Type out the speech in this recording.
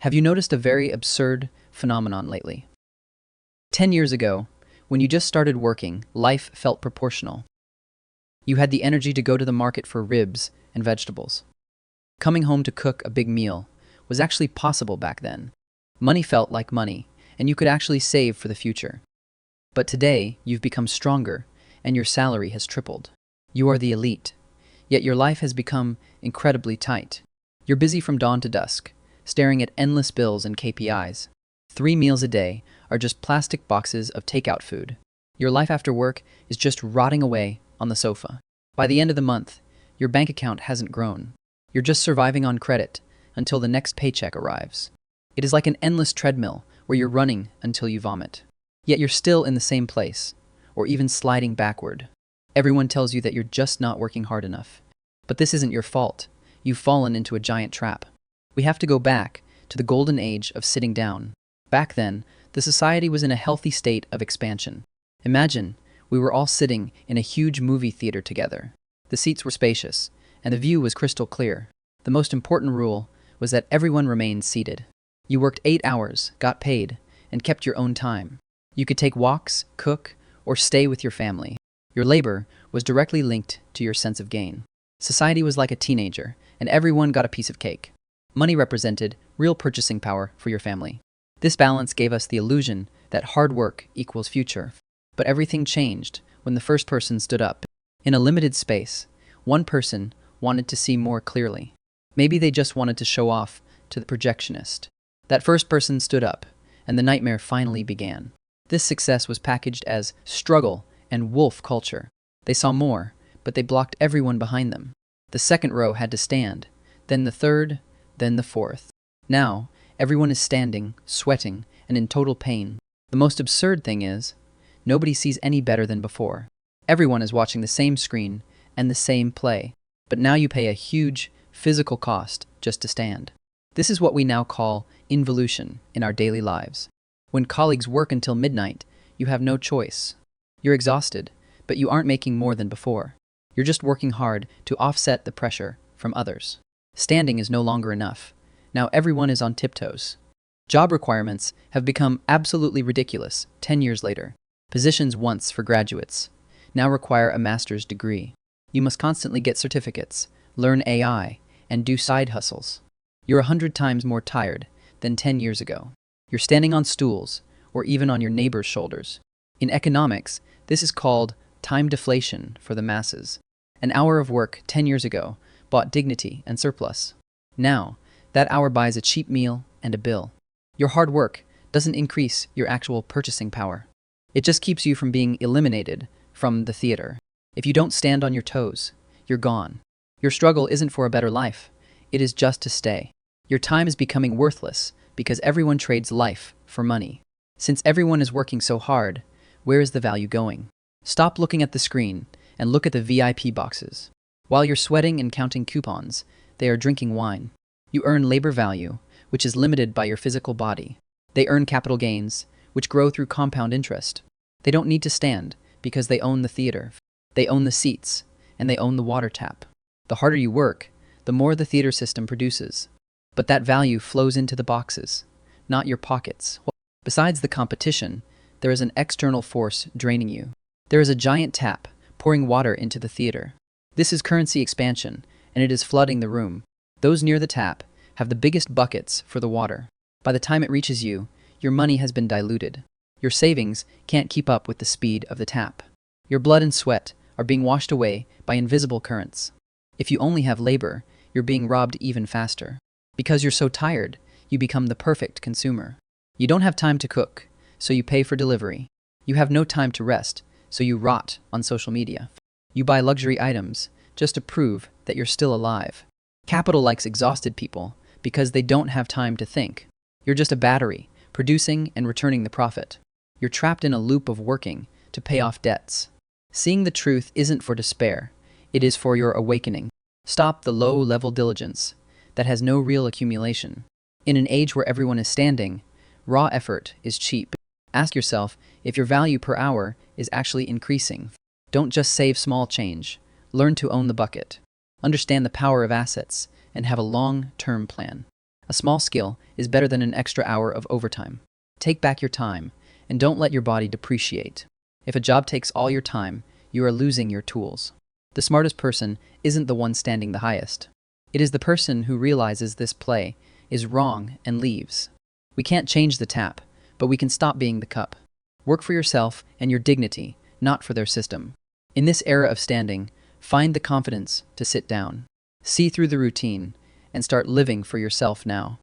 Have you noticed a very absurd phenomenon lately? 10 years ago, when you just started working, life felt proportional. You had the energy to go to the market for ribs and vegetables. Coming home to cook a big meal was actually possible back then. Money felt like money, and you could actually save for the future. But today, you've become stronger, and your salary has tripled. You are the elite, yet your life has become incredibly tight. You're busy from dawn to dusk, staring at endless bills and KPIs. 3 meals a day are just plastic boxes of takeout food. Your life after work is just rotting away on the sofa. By the end of the month, your bank account hasn't grown. You're just surviving on credit until the next paycheck arrives. It is like an endless treadmill where you're running until you vomit. Yet you're still in the same place, or even sliding backward. Everyone tells you that you're just not working hard enough. But this isn't your fault. You've fallen into a giant trap. We have to go back to the golden age of sitting down. Back then, the society was in a healthy state of expansion. Imagine, we were all sitting in a huge movie theater together. The seats were spacious, and the view was crystal clear. The most important rule was that everyone remained seated. You worked 8 hours, got paid, and kept your own time. You could take walks, cook, or stay with your family. Your labor was directly linked to your sense of gain. Society was like a teenager, and everyone got a piece of cake. Money represented real purchasing power for your family. This balance gave us the illusion that hard work equals future. But everything changed when the first person stood up. In a limited space, one person wanted to see more clearly. Maybe they just wanted to show off to the projectionist. That first person stood up, and the nightmare finally began. This success was packaged as struggle and wolf culture. They saw more, but they blocked everyone behind them. The second row had to stand, then the third, then the fourth. Now, everyone is standing, sweating, and in total pain. The most absurd thing is, nobody sees any better than before. Everyone is watching the same screen and the same play. But now you pay a huge physical cost just to stand. This is what we now call involution in our daily lives. When colleagues work until midnight, you have no choice. You're exhausted, but you aren't making more than before. You're just working hard to offset the pressure from others. Standing is no longer enough. Now everyone is on tiptoes. Job requirements have become absolutely ridiculous 10 years later. Positions once for graduates now require a master's degree. You must constantly get certificates, learn AI, and do side hustles. You're 100 times more tired than 10 years ago. You're standing on stools, or even on your neighbor's shoulders. In economics, this is called time deflation for the masses. An hour of work 10 years ago bought dignity and surplus. Now, that hour buys a cheap meal and a bill. Your hard work doesn't increase your actual purchasing power. It just keeps you from being eliminated from the theater. If you don't stand on your toes, you're gone. Your struggle isn't for a better life. It is just to stay. Your time is becoming worthless because everyone trades life for money. Since everyone is working so hard, where is the value going? Stop looking at the screen and look at the VIP boxes. While you're sweating and counting coupons, they are drinking wine. You earn labor value, which is limited by your physical body. They earn capital gains, which grow through compound interest. They don't need to stand because they own the theater. They own the seats, and they own the water tap. The harder you work, the more the theater system produces. But that value flows into the boxes, not your pockets. Besides the competition, there is an external force draining you. There is a giant tap pouring water into the theater. This is currency expansion, and it is flooding the room. Those near the tap have the biggest buckets for the water. By the time it reaches you, your money has been diluted. Your savings can't keep up with the speed of the tap. Your blood and sweat are being washed away by invisible currents. If you only have labor, you're being robbed even faster. Because you're so tired, you become the perfect consumer. You don't have time to cook, so you pay for delivery. You have no time to rest, so you rot on social media. You buy luxury items just to prove that you're still alive. Capital likes exhausted people because they don't have time to think. You're just a battery, producing and returning the profit. You're trapped in a loop of working to pay off debts. Seeing the truth isn't for despair, it is for your awakening. Stop the low-level diligence that has no real accumulation. In an age where everyone is standing, raw effort is cheap. Ask yourself if your value per hour is actually increasing. Don't just save small change. Learn to own the bucket. Understand the power of assets and have a long-term plan. A small skill is better than an extra hour of overtime. Take back your time, and don't let your body depreciate. If a job takes all your time, you are losing your tools. The smartest person isn't the one standing the highest. It is the person who realizes this play is wrong and leaves. We can't change the tap, but we can stop being the cup. Work for yourself and your dignity, not for their system. In this era of standing, find the confidence to sit down. See through the routine and start living for yourself now.